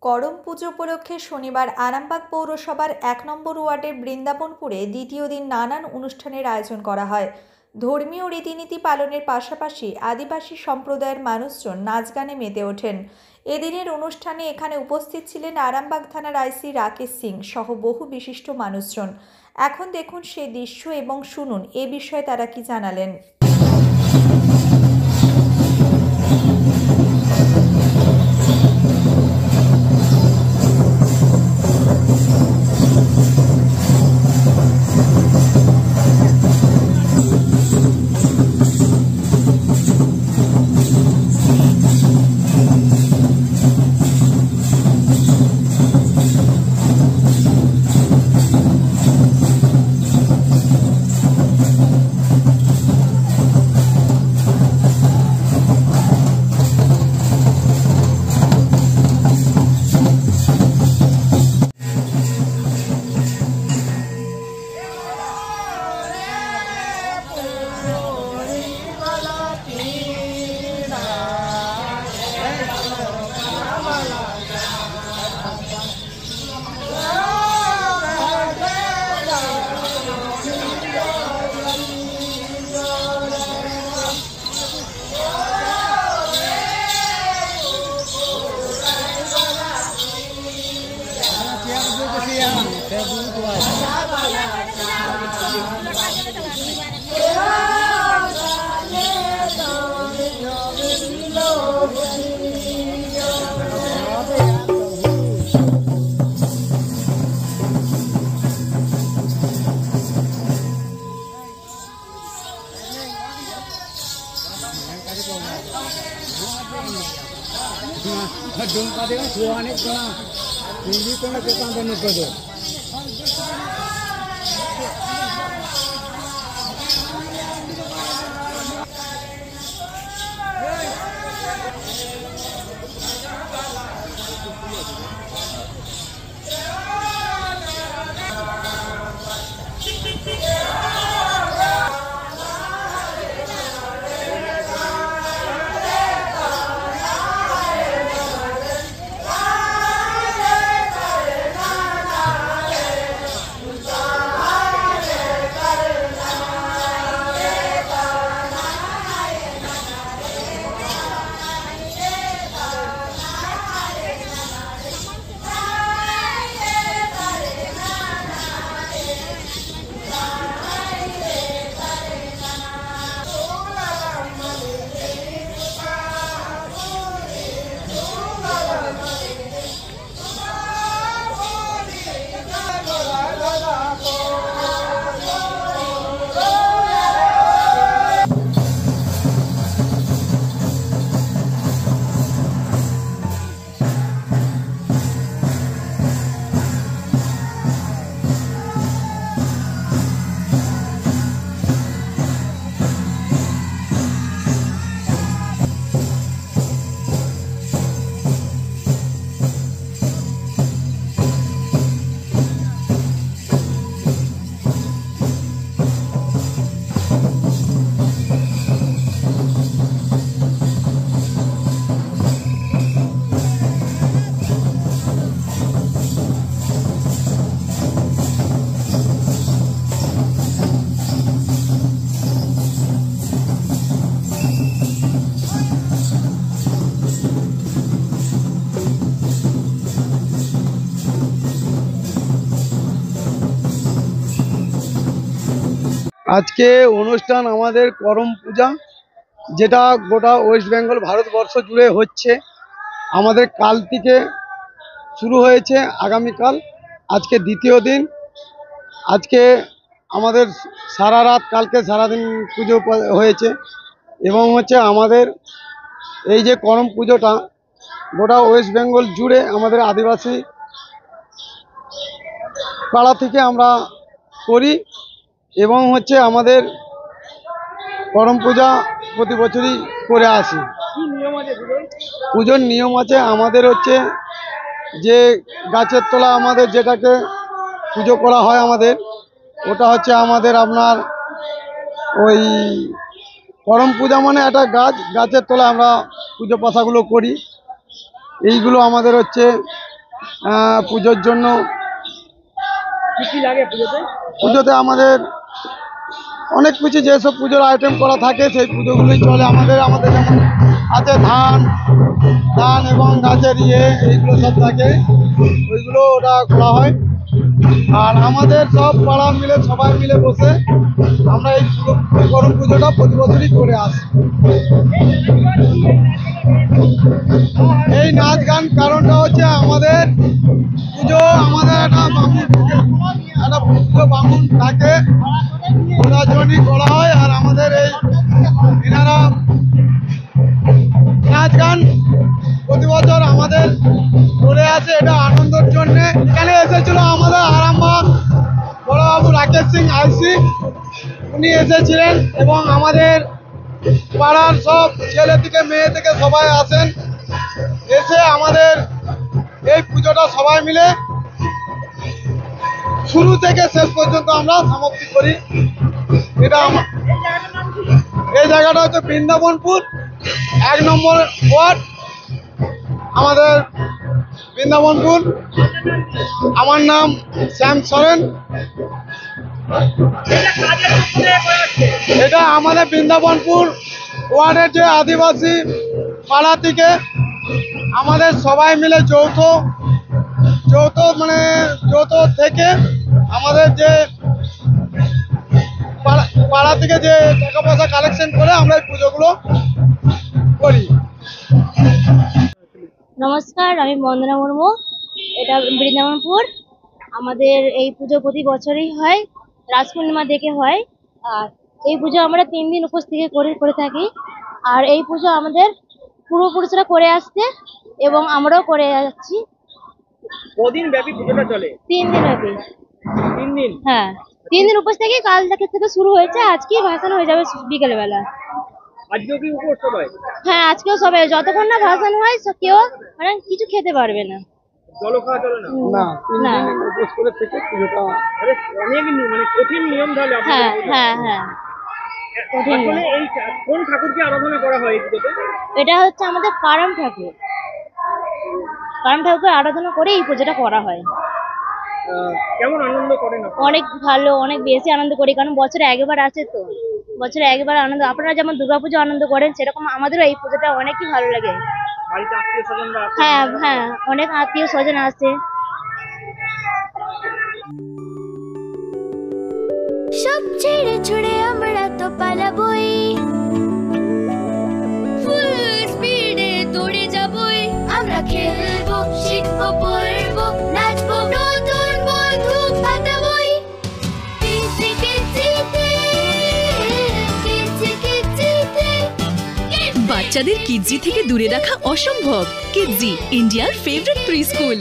করম পুজো উপলক্ষে শনিবার আরামবাগ পৌরসভার ১ নম্বর ওয়ার্ডের বৃন্দাবনপুরে দ্বিতীয় দিন নানান অনুষ্ঠানের আয়োজন করা হয়। ধর্মীয় রীতিনীতি পালনের পাশাপাশি আদিবাসী সম্প্রদায়ের মানুষজন নাচ গানে মেতে ওঠেন। এদিনের অনুষ্ঠানে এখানে উপস্থিত ছিলেন আরামবাগ থানার আইসি রাকেশ সিং সহ বহু বিশিষ্ট মানুষজন। এখন দেখুন সেই দৃশ্য এবং শুনুন এ বিষয়ে তারা কি জানালেন। Jumpa dengan suami kena, ini kena kita ambil itu. আজকে অনুষ্ঠান আমাদের করম পূজা, যেটা গোটা ওয়েস্ট বেঙ্গল ভারতবর্ষ জুড়ে হচ্ছে। আমাদের কাল থেকে শুরু হয়েছে, আগামীকাল আজকে দ্বিতীয় দিন। আজকে আমাদের সারা রাত, কালকে সারাদিন পুজো হয়েছে এবং হচ্ছে আমাদের এই যে করম পুজোটা গোটা ওয়েস্ট বেঙ্গল জুড়ে আমাদের আদিবাসী পাড়া থেকে আমরা করি এবং হচ্ছে আমাদের করম পূজা প্রতি বছরই করে আসি। পুজোর নিয়ম আছে আমাদের হচ্ছে যে গাছের তলা আমাদের যেটাকে পুজো করা হয় আমাদের, ওটা হচ্ছে আমাদের আপনার ওই করম পূজা মানে একটা গাছের তলায় আমরা পুজো পাশাগুলো করি। এইগুলো আমাদের হচ্ছে পুজোর জন্য। কি কি লাগে পুজোতে? পুজোতে আমাদের অনেক কিছু যেসব পুজোর আইটেম করা থাকে সেই পুজোগুলোই চলে আমাদের। আমাদের যেমন আছে ধান এবং গাছের এইগুলো সব থাকে, ওইগুলো ওটা করা হয়। আর আমাদের সব পাড়া মিলে সবাই মিলে বসে আমরা এই করম পুজোটা প্রতি বছরই করে আসি। এই নাচ গান কারণটা হচ্ছে আমাদের পুজো, আমাদের একটা পুজো বামুন থাকে, ওটার জন্যই করা হয়। আর আমাদের এই এনারা নাচ গান প্রতি বছর আমাদের করে আছে, এটা আনন্দের জন্যে। এখানে এসেছিল আমাদের আরামবাগ বড়বাবু রাকেশ সিং আইসি, উনি এসেছিলেন এবং আমাদের পাড়ার সব ছেলে থেকে মেয়ে থেকে সবাই আসেন, এসে আমাদের এই পুজোটা সবাই মিলে শুরু থেকে শেষ পর্যন্ত আমরা সমাপ্তি করি। এটা এই জায়গাটা হচ্ছে বৃন্দাবনপুর 1 নম্বর ওয়ার্ড, আমাদের বৃন্দাবনপুর। আমার নাম শ্যাম সরেন। এটা আমাদের বৃন্দাবনপুর ওয়ার্ডের যে আদিবাসী পাড়া থেকে আমাদের সবাই মিলে যৌথ থেকে আমাদের যে পাড়া থেকে যে টাকা পয়সা কালেকশন করে আমরা এই পুজোগুলো করি। নমস্কার, আমি বন্দনা মুর্মু। এটা বৃন্দাবনপুর। আমাদের এই পুজো প্রতি বছরই হয়, রাস পূর্ণিমা দেখে হয়। আর এই পুজো আমরা 3 দিন উপোস থেকে করে থাকি। আর এই পুজো আমাদের পূর্বপুরুষরা করে আসছে এবং আমরাও করে যাচ্ছি। কদিন ব্যাপী পুজোটা চলে? 3 দিন ব্যাপী। 3 দিন? হ্যাঁ, 3 দিন উপোস থেকে কাল থেকে শুরু হয়েছে। আজকেই ভাসান হয়ে যাবে বিকেলবেলা। আজকেও কি উপোস সবাই? হ্যাঁ, আজকেও সবাই, যতক্ষণ না ভাসান হয় কেউ মানে কিছু খেতে পারবে না। জল খাওয়া চলে না? না, না। 3 দিন উপোস করে থেকে পুজোটা। আরে অনেক মানে কঠিন নিয়ম তাহলে হ্যাঁ আপনাদের। হ্যাঁ হ্যাঁ, কঠিন নিয়ম। আসলে এই কোন ঠাকুরকে আরাধনা করা হয় এই পুজোতে? এটা হচ্ছে আমাদের কারাম ঠাকুর। কারাম ঠাকুরকে আরাধনা করে এই পুজোটা করা হয়। কেমন আনন্দ করেন আপনারা? অনেক ভালো, অনেক বেশি আনন্দ করি, কারণ বছরে একবার আসে তো। বছরে একবার আনন্দ, আপনারা যেমন দুর্গাপুজো আনন্দ করেন সেরকম আমাদেরও এই পুজোটা অনেকই ভালো লাগে। বাড়িতে আত্মীয় স্বজনরা আছে? হ্যাঁ হ্যাঁ, অনেক আত্মীয় স্বজন আসে। সব ছেড়ে ছুড়ে আমরা তো পালাবই, ফুল স্পিডে দৌড়ে যাবই। আমরা খেলবো, শিখবো, পড়বো, নাচবো, নতুন বন্ধু পাতাবই। কিচি কিচিতে, কিচি কিচিতে। বাচ্চাদের কিডজি থেকে দূরে রাখা অসম্ভব। কিডজি, ইন্ডিয়ার ফেভারিট প্রি স্কুল।